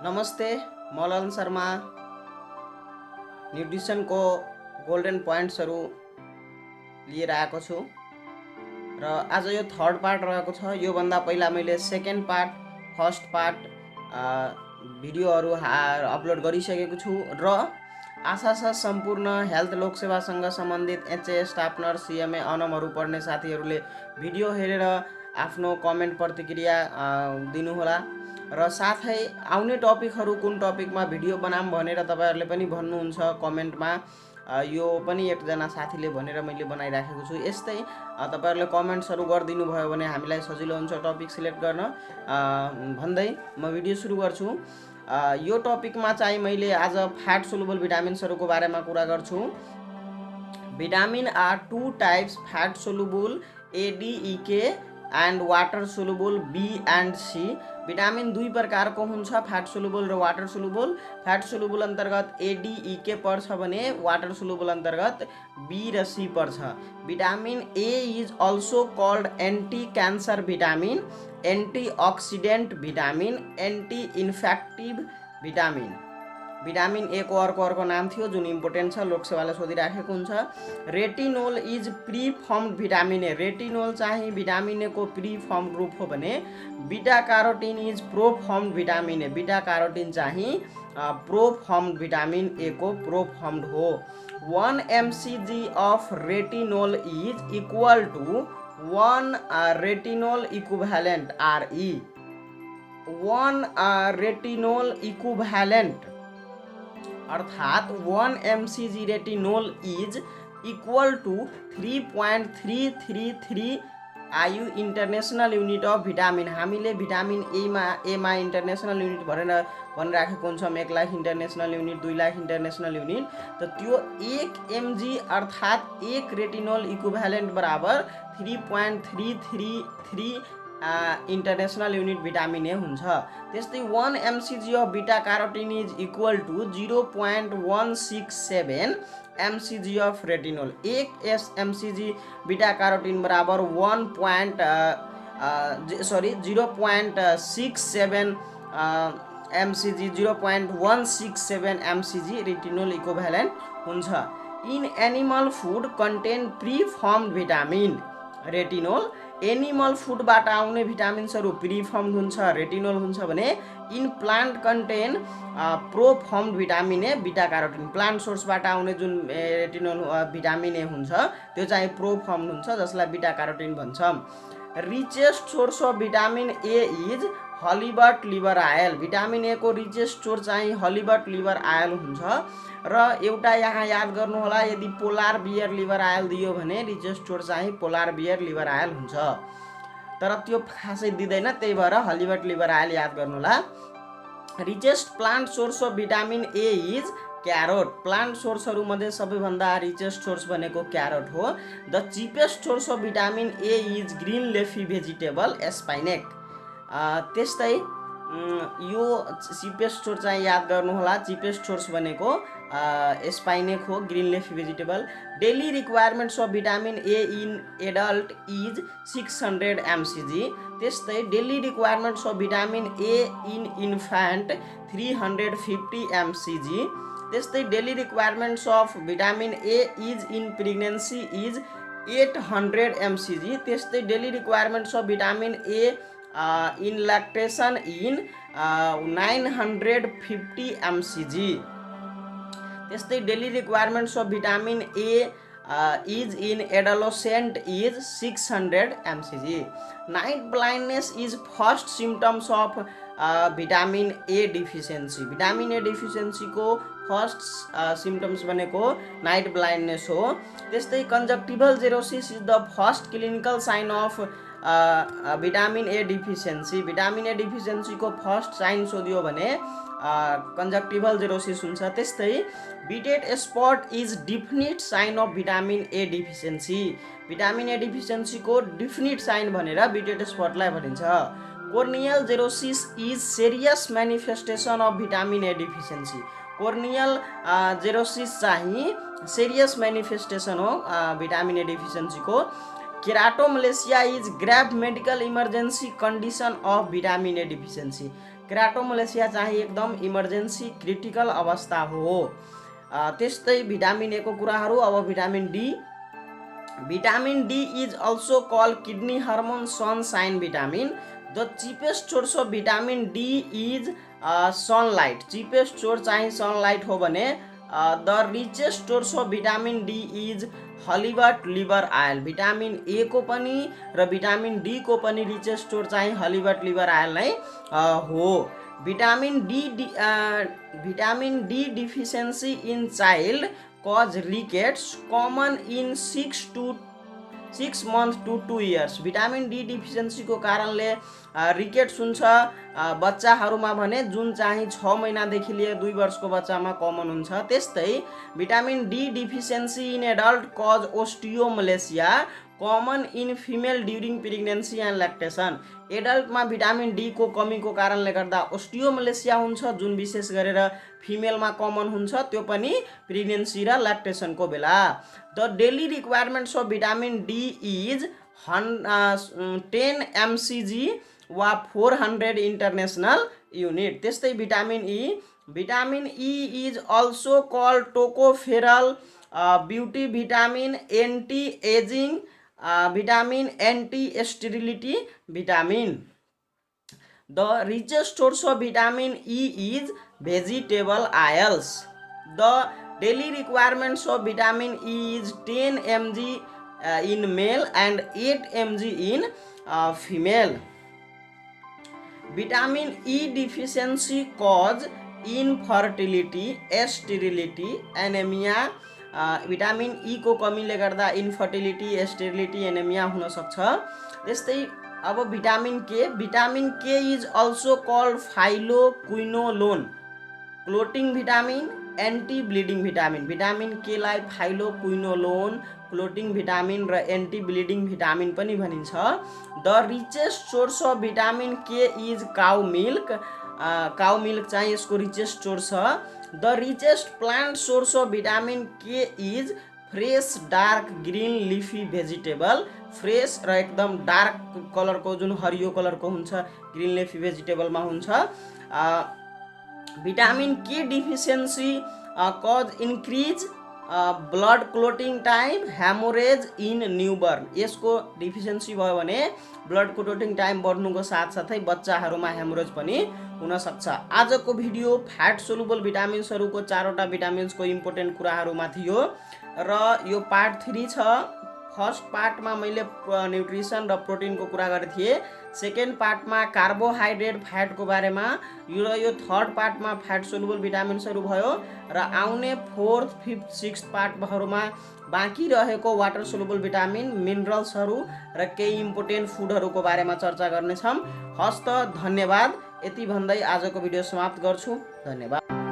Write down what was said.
नमस्ते, म ललन शर्मा न्युट्रिसनको गोल्डन पोइन्ट्सहरू लिएर आएको छु र आज यो थर्ड पार्ट रहेको छ। योभन्दा पहिला मैले सेकेन्ड पार्ट फर्स्ट पार्ट भिडियोहरू अपलोड गरिसकेको छु र आशा छ सम्पूर्ण हेल्थ लोकसेवासँग सम्बन्धित एचएएस स्टाफ नर्स सिएमए अनमहरू पढ्ने साथीहरूले भिडियो हेरेर आफ्नो कमेन्ट प्रतिक्रिया दिनुहोला र साथै आउने टपिकहरू कुन टपिकमा भिडियो बनाऊँ भनेर तपाईहरुले पनि भन्नुहुन्छ कमेन्टमा। यो पनि एकजना साथीले भनेर मैले बनाइराखेको छु। यस्तै तपाईहरुले कमेन्ट्सहरू गरिदिनु भयो भने हामीलाई सजिलो हुन्छ टपिक सिलेक्ट गर्न। भन्दै म भिडियो सुरु गर्छु। यो टपिकमा चाहिँ मैले आज फ्याट सोलुबल भिटामिन्सहरूको बारेमा कुरा गर्छु। Vitamin are two types, fat soluble ADEK and water soluble B and C। Vitamin दुई प्रकारको हुन्छ, फैट सोलुबल र वाटर सोलुबल। फैट सोलुबल अंतर्गत ADEK पर्छ भने वाटर सोलुबल अंतर्गत B र C पर्छ। Vitamin A is also called anti cancer vitamin, antioxidant vitamin, anti infective vitamin. Vitamin A को अर्को नाम थियो जुन इम्पोर्टेन्ट छ, लोकसेवाले सोधिराखेको हुन्छ। Retinol is pre formed vitamin A. Retinol चाहिँ भिटामिन ए को प्री फर्म्ड रूप हो भने beta carotene is pro formed vitamin A. Beta carotene चाहिँ प्रो फर्म्ड भिटामिन ए को प्रो फर्म्ड हो। 1 mcg of retinol is equal to 1 retinol equivalent RE। 1 retinol equivalent अर्थात 1 mcg retinol is equal to 3.333 IU international unit of vitamin. हामीले vitamin एमा international unit भनिराखेको हुन्छौँ। 1 lakh international unit, 2 lakh international unit. तो त्यो 1 mg अर्थात 1 retinol equivalent बराबर 3.333 international unit vitamin A हुन्छ। त्यस्तै 1 mcg of beta carotene is equal to 0.167 mcg of retinol. 1 mcg beta carotene बराबर 0.67 mcg 0.167 mcg रेटिनोल इक्विभ्यालेन्ट हुन्छ। In animal food contain pre formed vitamin retinol. Animal फूडबाट आउने भिटामिन्सहरू pre formed हुन्छ, retinol हुन्छ भने in plant contain pro formed vitamin A beta carotene. Plant सोर्सबाट आउने जुन रेटिनोल भिटामिन ए हुन्छ त्यो चाहिँ प्रो फर्म्ड हुन्छ, जसलाई बीटा कैरोटीन भन्छौँ। Richest source of vitamin A is halibut liver oil. Vitamin A को रिचेस्ट सोर्स चाहिँ हलिबट लिभर आयल हुन्छ। र एउटा यहाँ याद गर्नु होला, यदि पोलार बियर लिभर आयल दियो भने रिचेस्ट सोर्स चाहिँ पोलार बियर लिभर आयल हुन्छ, तर त्यो खासै दिँदैन, त्यही भएर हलिबट लिभर आयल याद गर्नु होला। Richest plant source of vitamin A is carrot. Plant सोर्सहरू मध्ये सबैभन्दा रिचेस्ट सोर्स भनेको क्यारोट हो। The cheapest source of vitamin A is green leafy vegetable spinach. त्यस्तै यो चिपेस्ट सोर्स चाहिँ याद गर्नु होला। चिपेस्ट सोर्स भनेको स्पाइनेक हो, green leafy vegetable. Daily requirements of vitamin A in adult is 600 mcg। त्यस्तै daily requirements of vitamin A in infant 350 mcg। त्यस्तै daily requirements of vitamin A is in pregnancy is 800 mcg। त्यस्तै daily requirements of vitamin A in lactation in 950 mcg। त्यस्तै daily requirements of vitamin A is in adolescent is 600 mcg। Night blindness is first symptoms of vitamin A deficiency. Vitamin A deficiency को first symptoms भनेको night blindness हो। त्यस्तै conjunctival xerosis is the first clinical sign of vitamin A deficiency. Vitamin A deficiency को first sign सोधियो भने conjunctival xerosis हुन्छ। त्यस्तै Bitot's spot is definite sign of vitamin A deficiency. Vitamin A deficiency को definite sign भनेर Bitot's स्पॉटलाई भनिन्छ। Corneal xerosis is serious manifestation of vitamin A deficiency. Corneal xerosis चाहिँ सीरियस मैनिफेस्टेशन हो भिटामिन ए डिफिसियन्सी को। Keratomalacia is grave medical emergency condition of vitamin A deficiency. Keratomalacia चाहिँ एकदम emergency critical अवस्था हो। त्यस्तै भिटामिन ए को कुराहरू। अब vitamin D. Vitamin D is also called kidney hormone sunshine vitamin. The cheapest source of vitamin D is sunlight. Cheapest source चाहिँ sunlight हो भने the richest source of vitamin D is halibut liver oil. Vitamin A को पनि र vitamin D को पनि richest source चाहिँ हलिबट liver oil नै हो। Vitamin D deficiency in child cause rickets common in 6 months to 2 years। Vitamin D deficiency को कारणले रिकेट्स हुन्छ बच्चाहरूमा भने, जुन चाहिँ 6 महिनादेखि लिएर 2 वर्षको बच्चामा कमन हुन्छ। त्यस्तै vitamin D deficiency in adult cause osteomalacia common in female during pregnancy and lactation. एडल्टमा भिटामिन डी को कमीको कारणले गर्दा ओस्टियोमलेसिया हुन्छ, जुन विशेष गरेर फिमेलमा कमन हुन्छ, त्यो पनि प्रेग्नेन्सी र ल्याक्टेसनको बेला। The daily requirements of vitamin D is 10 mcg वा 400 इन्टरनेसनल युनिट। त्यस्तै vitamin E is also called tocopherol beauty vitamin, anti ageing vitamin, anti sterility vitamin. The richest source of vitamin E is vegetable oils. The daily requirements of vitamin E is 10 mg in male and 8 mg in female. Vitamin E deficiency cause infertility, sterility, anemia. Vitamin E को कमीले गर्दा infertility, sterility, anaemia हुन सक्छ। त्यस्तै अब vitamin K is also called phylloquinolone, clotting vitamin, anti bleeding vitamin. Vitamin K लाई phylloquinolone, clotting vitamin र anti bleeding vitamin पनि भनिन्छ। The richest source of vitamin K is cow milk. Cow milk चाहिँ यसको रिचेस्ट सोर्स छ। The richest plant source of vitamin K is fresh dark green leafy vegetable. Fresh र एकदम dark कलरको, जुन हरियो कलरको हुन्छ, ग्रीन लिफी भेजिटेबलमा हुन्छ। Vitamin K deficiency cause increase blood clotting time, haemorrhage in newborn. यसको डिफिसियन्सी भयो भने ब्लड क्लोटिङ टाइम बढ्नुको साथसाथै बच्चाहरूमा हेमोरेज पनि हुन सक्छ। आजको भिडियो फ्याट सोलुबल भिटामिन्सहरूको 4वटा भिटामिन्सको इम्पोर्टेन्ट कुराहरूमा थियो र यो पार्ट 3 छ। फर्स्ट पार्टमा मैले न्युट्रिसन र प्रोटिनको कुरा गरेको थिएँ। सेकेन्ड पार्टमा कार्बोहाइड्रेट, फ्याटको बारेमा, यो थर्ड पार्टमा फ्याट सोलुबल भिटामिन्सहरू भयो र आउने 4th, 5th, 6th पार्टहरूमा बाँकी रहेको वाटर सोलुबल भिटामिन, मिनरल्सहरू र केही इम्पोर्टेन्ट फुडहरूको बारेमा चर्चा गर्नेछौँ। हस्त धन्यवाद। यति भन्दै आजको भिडियो समाप्त गर्छु। धन्यवाद।